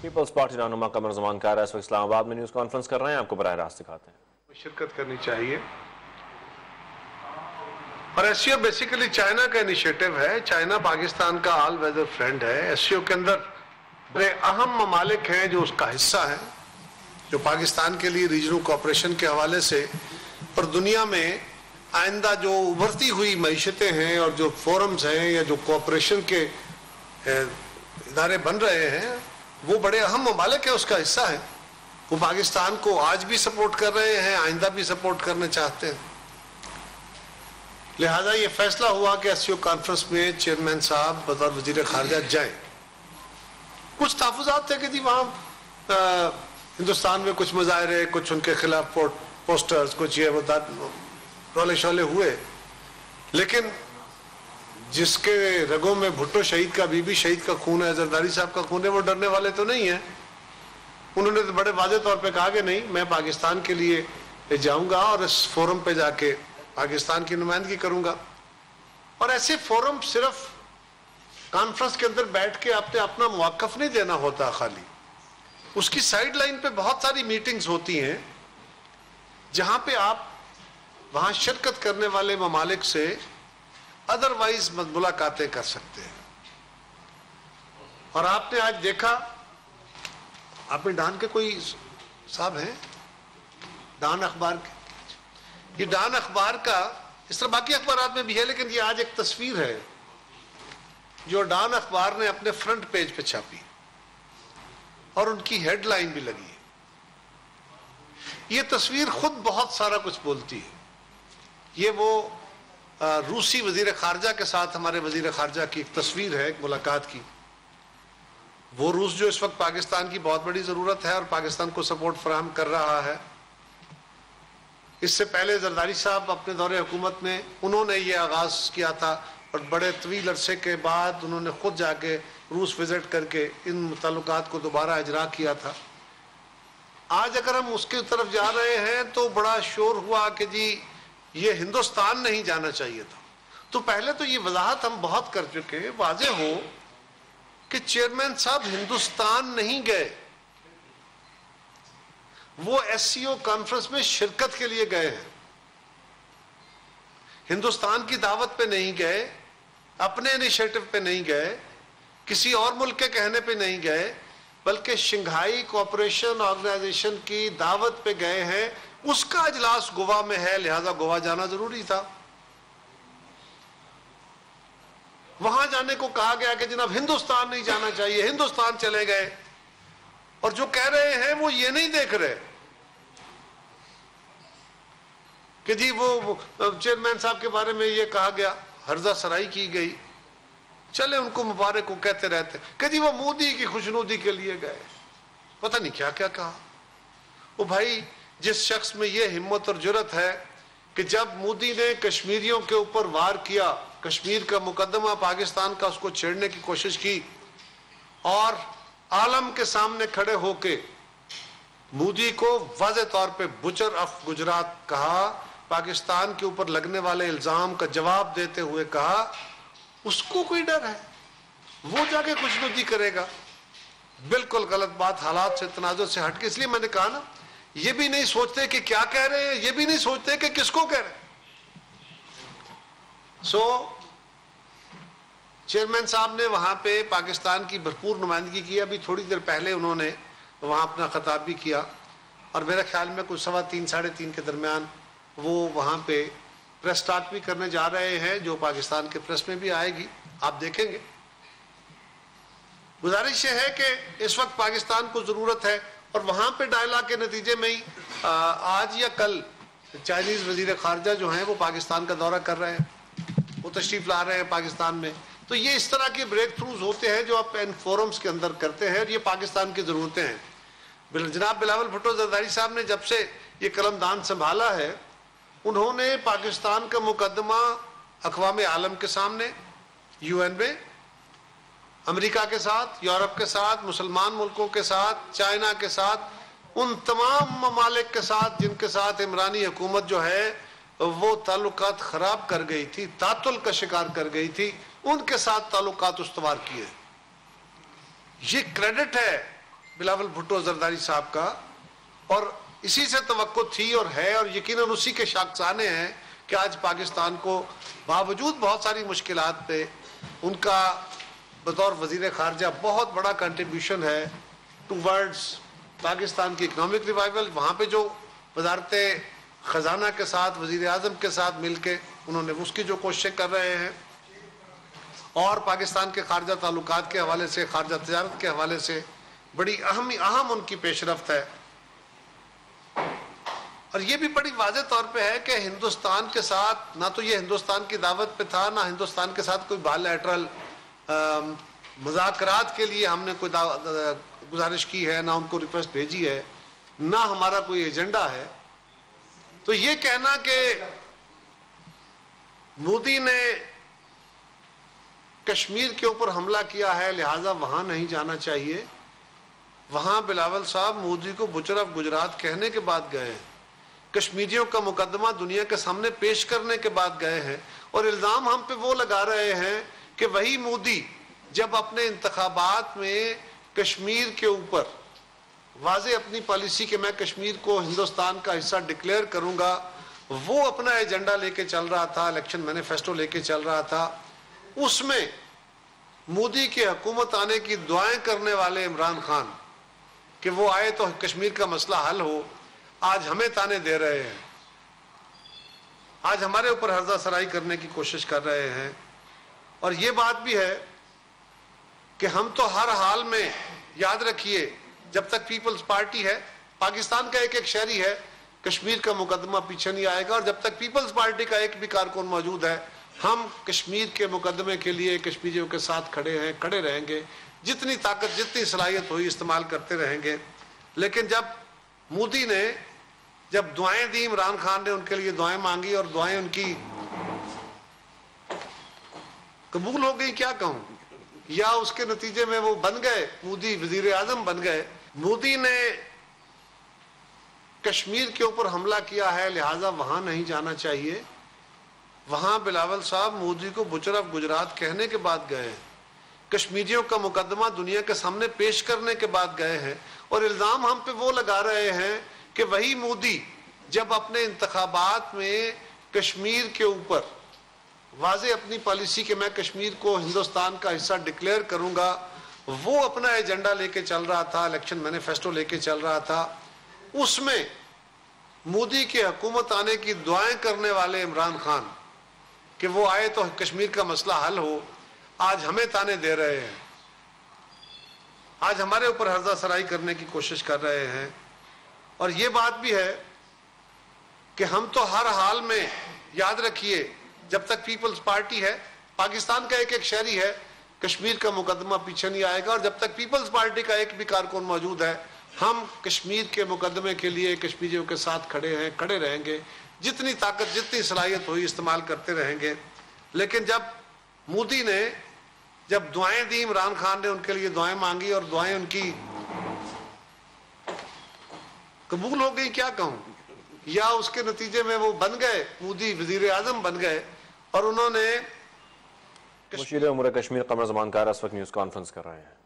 Peoples party रहनुमा कमर Zaman car इस वक्त इस्लामाबाद में न्यूज़ कॉन्फ्रेंस कर रहे हैं, आपको बराह रास्त दिखाते हैं। शिरकत करनी चाहिए। और एससीओ बेसिकली चाइना का इनिशिएटिव है। चाइना पाकिस्तान का ऑल वेदर फ्रेंड है। एससीओ के अंदर बड़े अहम ममालिक हैं जो उसका हिस्सा है, जो पाकिस्तान के लिए रीजनल कोऑपरेशन के हवाले से और दुनिया में आइंदा जो उभरती हुई मईशतें हैं और जो फोरम्स हैं या जो कोऑपरेशन के इदारे बन रहे हैं, वो बड़े अहम ममालिक है, उसका हिस्सा है। वो पाकिस्तान को आज भी सपोर्ट कर रहे हैं, आइंदा भी सपोर्ट करना चाहते हैं। लिहाजा ये फैसला हुआ कि एससीओ कॉन्फ्रेंस में चेयरमैन साहब बतौर वजीर खारजा जाएं। कुछ तहफ़्फ़ुज़ात थे कि जी वहाँ हिंदुस्तान में कुछ मुजाहरे, कुछ उनके खिलाफ पोस्टर्स, कुछ ये वो रोले शोले हुए, लेकिन जिसके रगों में भुट्टो शहीद का, बीबी शहीद का खून है, जरदारी साहब का खून है, वो डरने वाले तो नहीं है। उन्होंने तो बड़े वाज़ेह तौर पे कहा कि नहीं, मैं पाकिस्तान के लिए जाऊंगा और इस फोरम पे जाके पाकिस्तान की नुमाइंदगी करूंगा। और ऐसे फोरम सिर्फ कॉन्फ्रेंस के अंदर बैठ के आपने अपना मौक़िफ़ नहीं देना होता, खाली उसकी साइड लाइन पे बहुत सारी मीटिंग्स होती हैं जहां पे आप वहां शिरकत करने वाले ममालिक से अदरवाइज मुलाकातें कर सकते हैं। और आपने आज देखा, आपने डान के कोई साहब हैं, डान अखबार के, ये डान अखबार का, इस तरह बाकी अखबारात में भी है, लेकिन ये आज एक तस्वीर है जो डान अखबार ने अपने फ्रंट पेज पे छापी और उनकी हेडलाइन भी लगी है। ये तस्वीर खुद बहुत सारा कुछ बोलती है। ये वो रूसी वजीर खारजा के साथ हमारे वजीर खारजा की एक तस्वीर है, एक मुलाकात की। वो रूस जो इस वक्त पाकिस्तान की बहुत बड़ी ज़रूरत है और पाकिस्तान को सपोर्ट फराहम कर रहा है। इससे पहले जरदारी साहब अपने दौरे हुकूमत में उन्होंने ये आगाज़ किया था और बड़े तवील अरसे के बाद उन्होंने खुद जाके रूस विजिट करके इन ताल्लुकात को दोबारा इजरा किया था। आज अगर हम उसकी तरफ जा रहे हैं तो बड़ा शोर हुआ कि जी ये हिंदुस्तान नहीं जाना चाहिए था। तो पहले तो ये वजाहत हम बहुत कर चुके हैं, वाज़ेह हो कि चेयरमैन साहब हिंदुस्तान नहीं गए, वो एससीओ कॉन्फ्रेंस में शिरकत के लिए गए हैं। हिंदुस्तान की दावत पे नहीं गए, अपने इनिशिएटिव पे नहीं गए, किसी और मुल्क के कहने पे नहीं गए, बल्कि शंघाई कोऑपरेशन ऑर्गेनाइजेशन की दावत पे गए हैं। उसका इजलास गोवा में है, लिहाजा गोवा जाना जरूरी था। वहां जाने को कहा गया कि जनाब हिंदुस्तान नहीं जाना चाहिए, हिंदुस्तान चले गए। और जो कह रहे हैं वो ये नहीं देख रहे कि जी वो चेयरमैन साहब के बारे में ये कहा गया, हर्जा सराई की गई, चले उनको मुबारक को कहते रहते कि जी वो मोदी की खुशनुदी के लिए गए, पता नहीं क्या क्या कहा। वो भाई, जिस शख्स में ये हिम्मत और जुर्रत है कि जब मोदी ने कश्मीरियों के ऊपर वार किया, कश्मीर का मुकदमा पाकिस्तान का, उसको छेड़ने की कोशिश की और आलम के सामने खड़े होके मोदी को वाज़ेह तौर पे बुचर ऑफ गुजरात कहा, पाकिस्तान के ऊपर लगने वाले इल्जाम का जवाब देते हुए कहा, उसको कोई डर है? वो जाके खुशनुदी करेगा। बिल्कुल गलत बात, हालात से तनाजुर से हटके। इसलिए मैंने कहा ना, ये भी नहीं सोचते कि क्या कह रहे हैं, ये भी नहीं सोचते कि किसको कह रहे हैं। चेयरमैन साहब ने वहां पे पाकिस्तान की भरपूर नुमाइंदगी की। अभी थोड़ी देर पहले उन्होंने वहां अपना खिताब भी किया और मेरे ख्याल में कुछ 3:15 साढ़े 3 के दरमियान वो वहां पे प्रेस स्टार्ट भी करने जा रहे हैं, जो पाकिस्तान के प्रेस में भी आएगी, आप देखेंगे। गुजारिश है कि इस वक्त पाकिस्तान को जरूरत है और वहां पे डायलॉग के नतीजे में ही आज या कल चाइनीज वजीर खारजा जो हैं वो पाकिस्तान का दौरा कर रहे हैं, वो तशरीफ ला रहे हैं पाकिस्तान में। तो ये इस तरह के ब्रेक थ्रूज होते हैं जो आप इन फोरम्स के अंदर करते हैं, और ये पाकिस्तान की जरूरतें हैं। जनाब बिलावल भुट्टो जरदारी साहब ने जब से ये कलमदान संभाला है, उन्होंने पाकिस्तान का मुकदमा अक़वाम आलम के सामने, UN में, अमेरिका के साथ, यूरोप के साथ, मुसलमान मुल्कों के साथ, चाइना के साथ, उन तमाम ममालिक के साथ जिनके साथ इमरानी हुकूमत जो है वो ताल्लुकात खराब कर गई थी, तातुल का शिकार कर गई थी, उनके साथ ताल्लुकात उस्तवार किए। ये क्रेडिट है बिलावल भुट्टो जरदारी साहब का, और इसी से तवक्को थी और है और यकीनन उसी के शाखसाने हैं कि आज पाकिस्तान को बावजूद बहुत सारी मुश्किलात पे उनका बतौर वजीर खारजा बहुत बड़ा कंट्रीब्यूशन है टूवर्ड्स पाकिस्तान की इकनॉमिक रिवाइवल। वहाँ पे जो वजारत ख़जाना के साथ वजीर आज़म के साथ मिल के उन्होंने उसकी जो कोशिशें कर रहे हैं, और पाकिस्तान के खारजा ताल्लुकात के हवाले से, खारजा तजारत के हवाले से बड़ी अहम उनकी पेशरफ्त है। और ये भी बड़ी वाज़ेह तौर पे है कि हिंदुस्तान के साथ ना तो ये हिंदुस्तान की दावत पे था, ना हिंदुस्तान के साथ कोई बायलैटरल मुज़ाकरात के लिए हमने कोई गुजारिश की है, ना उनको रिक्वेस्ट भेजी है, ना हमारा कोई एजेंडा है। तो ये कहना कि मोदी ने कश्मीर के ऊपर हमला किया है लिहाजा वहां नहीं जाना चाहिए, वहां बिलावल साहब मोदी को बुचर ऑफ गुजरात कहने के बाद गए हैं, कश्मीरियों का मुकदमा दुनिया के सामने पेश करने के बाद गए हैं, और इल्जाम हम पे वो लगा रहे हैं कि वही मोदी जब अपने इंतखाबात में कश्मीर के ऊपर वाज़े अपनी पॉलिसी कि मैं कश्मीर को हिंदुस्तान का हिस्सा डिक्लेयर करूंगा, वो अपना एजेंडा लेके चल रहा था, इलेक्शन मैनिफेस्टो लेके चल रहा था, उसमें मोदी की हुकूमत आने की दुआएं करने वाले इमरान खान कि वो आए तो कश्मीर का मसला हल हो, आज हमें ताने दे रहे हैं, आज हमारे ऊपर हर्जा सराई करने की कोशिश कर रहे हैं। और ये बात भी है कि हम तो हर हाल में, याद रखिए, जब तक पीपल्स पार्टी है, पाकिस्तान का एक एक शहरी है, कश्मीर का मुकदमा पीछे नहीं आएगा। और जब तक पीपल्स पार्टी का एक भी कारकुन मौजूद है, हम कश्मीर के मुकदमे के लिए कश्मीरियों के साथ खड़े हैं, खड़े रहेंगे, जितनी ताकत जितनी सलाहियत हुई इस्तेमाल करते रहेंगे। लेकिन जब मोदी ने जब दुआएं दी, इमरान खान ने उनके लिए दुआएं मांगी और दुआएं उनकी कबूल हो गई, क्या कहूं, या उसके नतीजे में वो बन गए, मोदी वजीर आजम बन गए। मोदी ने कश्मीर के ऊपर हमला किया है लिहाजा वहां नहीं जाना चाहिए, वहां बिलावल साहब मोदी को बुचर ऑफ गुजरात कहने के बाद गए हैं, कश्मीरियों का मुकदमा दुनिया के सामने पेश करने के बाद गए हैं, और इल्जाम हम पे वो लगा रहे हैं कि वही मोदी जब अपने इंतखाबात में कश्मीर के ऊपर वाज़े अपनी पॉलिसी कि मैं कश्मीर को हिंदुस्तान का हिस्सा डिक्लेयर करूंगा, वो अपना एजेंडा लेके चल रहा था, इलेक्शन मैनिफेस्टो लेके चल रहा था, उसमें मोदी की हुकूमत आने की दुआएं करने वाले इमरान खान कि वो आए तो कश्मीर का मसला हल हो, आज हमें ताने दे रहे हैं, आज हमारे ऊपर हर्जा सराई करने की कोशिश कर रहे हैं। और ये बात भी है कि हम तो हर हाल में, याद रखिए, जब तक पीपल्स पार्टी है, पाकिस्तान का एक एक शहरी है, कश्मीर का मुकदमा पीछे नहीं आएगा। और जब तक पीपल्स पार्टी का एक भी कारकुन मौजूद है, हम कश्मीर के मुकदमे के लिए कश्मीरियों के साथ खड़े हैं, खड़े रहेंगे, जितनी ताकत जितनी सलाहियत हुई इस्तेमाल करते रहेंगे। लेकिन जब मोदी ने जब दुआएं दी, इमरान खान ने उनके लिए दुआएं मांगी और दुआएं उनकी कबूल हो गई, क्या कहूं, या उसके नतीजे में वो बन गए, मोदी वजीर आजम बन गए, और उन्होंने मुशीर उमूर कश्मीर कमर ज़मान कार इस वक्त न्यूज़ कॉन्फ्रेंस कर रहे हैं।